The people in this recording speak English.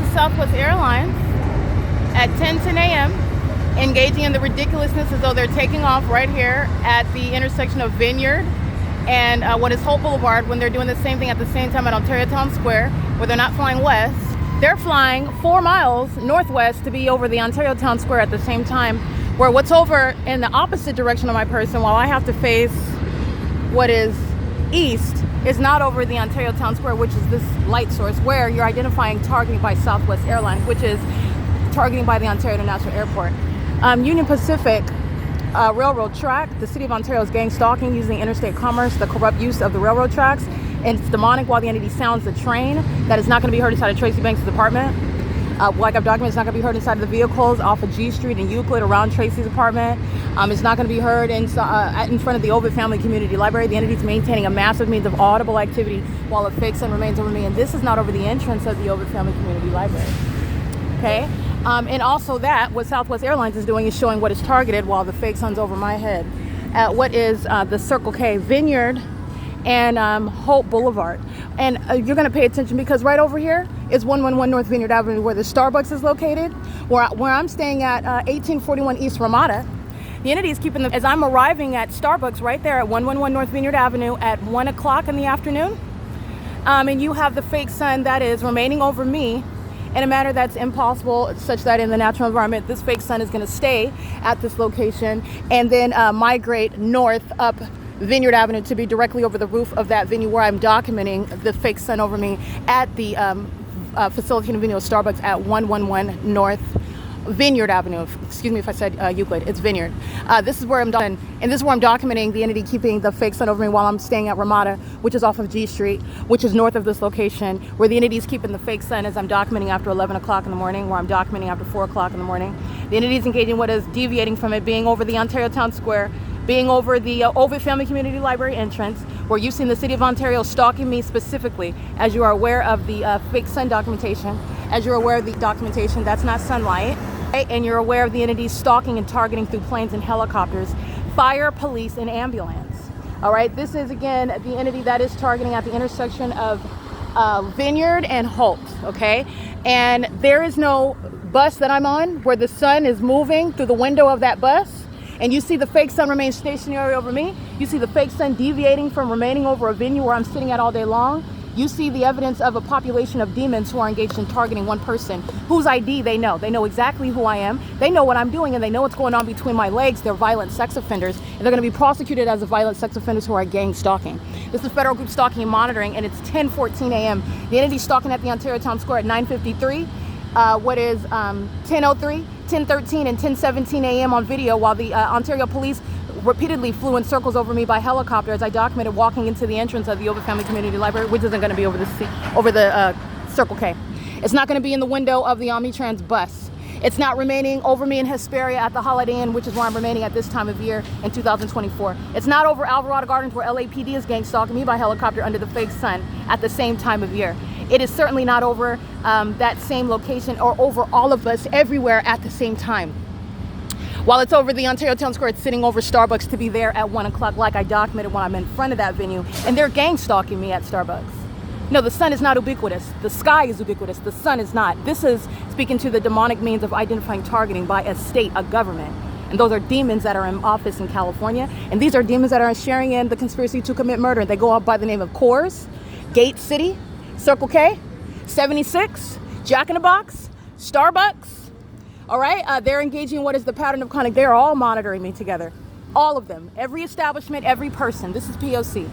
Southwest Airlines at 10:10 a.m. engaging in the ridiculousness as though they're taking off right here at the intersection of Vineyard and what is Holt Boulevard, when they're doing the same thing at the same time at Ontario Town Square, where they're not flying west. They're flying 4 miles northwest to be over the Ontario Town Square at the same time, where what's over in the opposite direction of my person, while I have to face what is east, is not over the Ontario Town Square, which is this light source where you're identifying targeting by Southwest Airlines, which is targeting by the Ontario International Airport. Union Pacific Railroad track, the City of Ontario's gang stalking using interstate commerce, the corrupt use of the railroad tracks, and it's demonic while the entity sounds the train. That is not going to be heard inside of Tracy Banks' apartment. Like I've documented, it's not going to be heard inside of the vehicles off of G Street and Euclid around Tracy's apartment. It's not going to be heard in front of the Ovid Family Community Library. The entity is maintaining a massive means of audible activity while a fake sun remains over me. And this is not over the entrance of the Ovid Family Community Library. Okay? And also that, what Southwest Airlines is doing is showing what is targeted while the fake sun's over my head. What is the Circle K Vineyard and Holt Boulevard. And you're going to pay attention because right over here is 111 North Vineyard Avenue, where the Starbucks is located, where I'm staying at 1841 East Ramada. The entity is keeping as I'm arriving at Starbucks right there at 111 North Vineyard Avenue at 1 o'clock in the afternoon. And you have the fake sun that is remaining over me in a manner that's impossible, such that in the natural environment, this fake sun is going to stay at this location and then migrate north up Vineyard Avenue to be directly over the roof of that venue where I'm documenting the fake sun over me at the facilitating venue of Starbucks at 111 North Vineyard Avenue. Excuse me if I said Euclid, it's Vineyard. This is where I'm done, and this is where I'm documenting the entity keeping the fake sun over me while I'm staying at Ramada, which is off of G Street, which is north of this location, where the entity is keeping the fake sun as I'm documenting after 11 o'clock in the morning, where I'm documenting after 4 o'clock in the morning. The entity is engaging what is deviating from it being over the Ontario Town Square, being over the Ovid Family Community Library entrance, where you've seen the City of Ontario stalking me specifically, as you are aware of the fake sun documentation, as you're aware of the documentation, that's not sunlight, right? And you're aware of the entities stalking and targeting through planes and helicopters, fire, police, and ambulance. All right, this is again the entity that is targeting at the intersection of Vineyard and Holt, okay? And there is no bus that I'm on where the sun is moving through the window of that bus. And you see the fake sun remain stationary over me. You see the fake sun deviating from remaining over a venue where I'm sitting at all day long. You see the evidence of a population of demons who are engaged in targeting one person whose ID they know. They know exactly who I am. They know what I'm doing, and they know what's going on between my legs. They're violent sex offenders, and they're going to be prosecuted as violent sex offenders who are gang stalking. This is Federal Group Stalking and Monitoring, and it's 10:14 a.m. The entity stalking at the Ontario Town Square at 9:53. What is 10:03, 10:13, and 10:17 a.m. on video, while the Ontario Police repeatedly flew in circles over me by helicopter as I documented walking into the entrance of the Ovid Family Community Library, which isn't going to be over the Circle K. It's not going to be in the window of the Omnitrans bus. It's not remaining over me in Hesperia at the Holiday Inn, which is where I'm remaining at this time of year in 2024. It's not over Alvarado Gardens, where LAPD is gang stalking me by helicopter under the fake sun at the same time of year. It is certainly not over that same location or over all of us everywhere at the same time. While it's over the Ontario Town Square, it's sitting over Starbucks to be there at 1 o'clock, like I documented when I'm in front of that venue, and they're gang stalking me at Starbucks. No, the sun is not ubiquitous. The sky is ubiquitous. The sun is not. This is speaking to the demonic means of identifying targeting by a state, a government. And those are demons that are in office in California. And these are demons that are sharing in the conspiracy to commit murder. They go up by the name of Coors, Gate City, Circle K, 76, Jack in the Box, Starbucks. All right, they're engaging in what is the pattern of conduct. They're all monitoring me together. All of them, every establishment, every person. This is P.O.C.